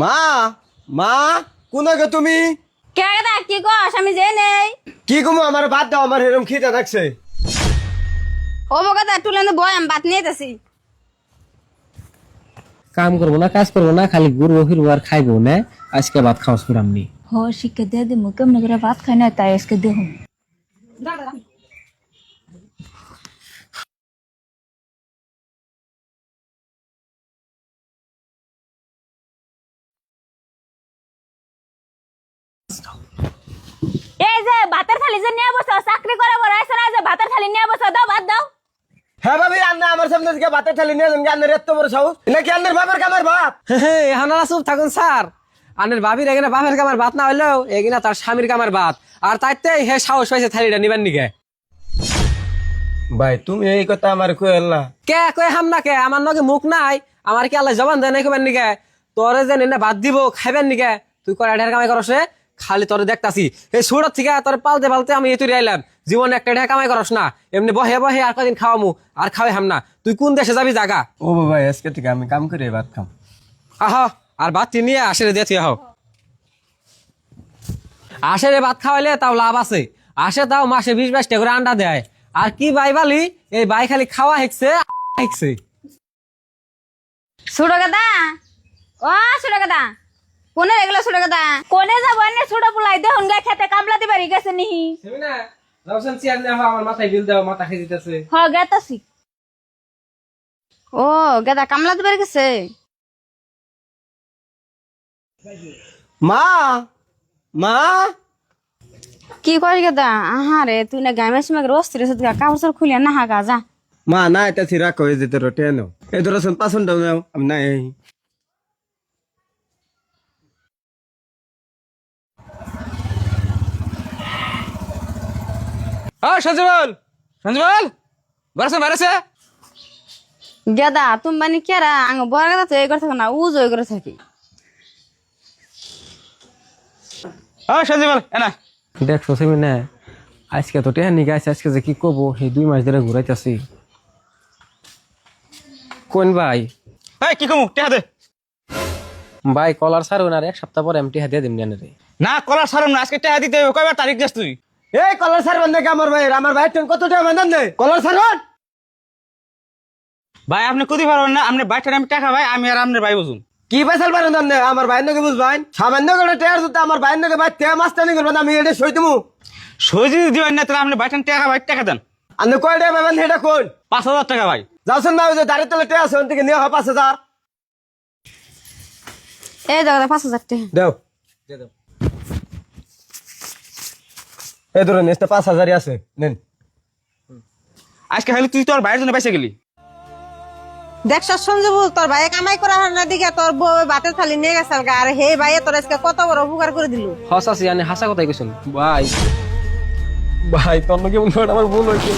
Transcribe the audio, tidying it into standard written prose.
মা মা কোন গে তুমি কে দা কি কস আমি যাই নেই কি কমু আমার ভাত দাও আমার এরকম খিদে লাগছে। ও বগদা তুলে বয় আমি ভাত নিয়ে যাচ্ছি। কাম করবো না কাজ করবো না খালি ঘুরবো ফিরবো আর খাইবো না আজকে ভাত খাওয়া ফুরামনি हो शिके दे दे मुके मन करे भात खाना है इसके दे हूं এই যে ভাতের থালি যে নিয়ে বসো চাকরি করে বড়াইছ না যে ভাতের থালি নিয়ে বসো দাও ভাত দাও। হ্যাঁ ভাবি রান্না আমার সামনে থেকে ভাতের থালি নিয়ে যান আন্নের এত বড় সাহস নাকি আন্নের বাবার কামার বাপ। হানারা চুপ থাকুন স্যার আনের ভাবির এখানে বাপের কামার ভাত না হইলেও এগিনা তার স্বামীর কামার ভাত আর তাইতে হে সাহস পাইছে থালিটা নিবেন নিকে। ভাই তুমি এই কথা আমার কইল না। কে কই হাম না কে আমার নগে মুখ নাই আমার কি আল্লাহ জবান দেয় নাই কবেন নিকে তোরে যে নিনে ভাত দিব খাইবেন নিকে তুই করে ঢের কামাই করস রে খালি তোরে দেখতাছি এই সুরত থেকে তোর পালতে পালতে আমি এতুই আইলাম জীবনে একটা ঢের কামাই করস না এমনি বহে বহে আর কদিন খাওয়ামু আর খাওয়াই হাম না তুই কোন দেশে যাবি জাগা। ও ভাই আজকে থেকে আমি কাম করে ভাত খাম। আহ আর ভাত নিয়ে আসে রে দিয়ে আহ আসে রে ভাত খাওয়াইলে তাও লাভ আছে আসে তাও মাসে 20-22 টাকা করে আন্ডা দেয় আর কি বাই বালি এই বাই খালি খাওয়া হেকছে হেকছে। ছোট গাদা ও ছোট গাদা কোনে এগুলো ছোট গাদা কোনে যাব এনে ছোট পুলাই দেখুন গা খেতে কামলা দিবারি গেছে নিহি সেমিনা রাউসান চেয়ার নেওয়া আমার মাথায় বিল দাও মাথা খেয়ে দিতেছে। হ গেতাছি ও গাদা কামলা দিবারি গেছে। মা মা কি করি গাদা আহারে তুই না গামে সময় রস্তিরে সদ কাপড় সর খুলিয়া না হাগা যা মা না এটা সিরা কই যেতে রটে নাও এই ধরো শুন পাছন দাও নাও আমি নাই। সঞ্জীবল সঞ্জীবল বারছে বারছে গাদা তুমি মানে কেরা আঙ্গ বড় গাদা তো এই করে থাকো না উজ ওই করে থাকি। সঞ্জীবল এনা দেখছো সেমিনা আজকে তো টেহানি গাইছে আজকে যে কি করবো সেই 2 মাস ধরে ঘুরাইতেছি। কোন ভাই এই কি কমু টেহা দে ভাই কলার সারুন আর 1 সপ্তাহ পরে আমি টেহা দিয়ে দিম জানে রে। না কলার সারম না আজকে টেহা দিতে হবে কয়বার তারিখ দিস তুই এই কলার সার বন্ধ আমার ভাই আমার ভাই তুমি কত টাকা বান্ধন দে কলার সার ভাই আপনি কদি পারবেন না আপনি বাইটা আমি টাকা ভাই আমি আর আপনার ভাই বুঝুন কি পেছাল বান্ধন দে আমার ভাই নকে বুঝবাইন সামান্য করে টেয়ার জুতা আমার ভাই নকে ভাই তে মাস্তানি করবেন আমি এটা সই দিমু সই যদি দিবেন না তাহলে আপনি বাইটান টাকা ভাই টাকা দেন আপনি কয় টাকা পাবেন এটা কোন 5,000 টাকা ভাই যাওছেন ভাই যে দাঁড়িয়ে তলে টেয়া আছে ওন থেকে নিয়ে হয় 5,000 এই দাদা 5,000 টাকা দেও এই ধরুন নেক্সট 5,000 আছে নেন। আজকে খালি তুই তোর ভাইয়ের জন্য পয়সা গেলি দেখছ সঞ্জীবুল তোর ভাই কামাই করা হয় না দিকে তোর বউ বাতের থালি নিয়ে গেছে আর হে ভাইয়ে তোর আজকে কত বড় উপকার করে দিল। হস আছে জানি হাসা কথাই কইছুন ভাই ভাই তোর নাকি মনে হয় আমার ভুল হয়েছে।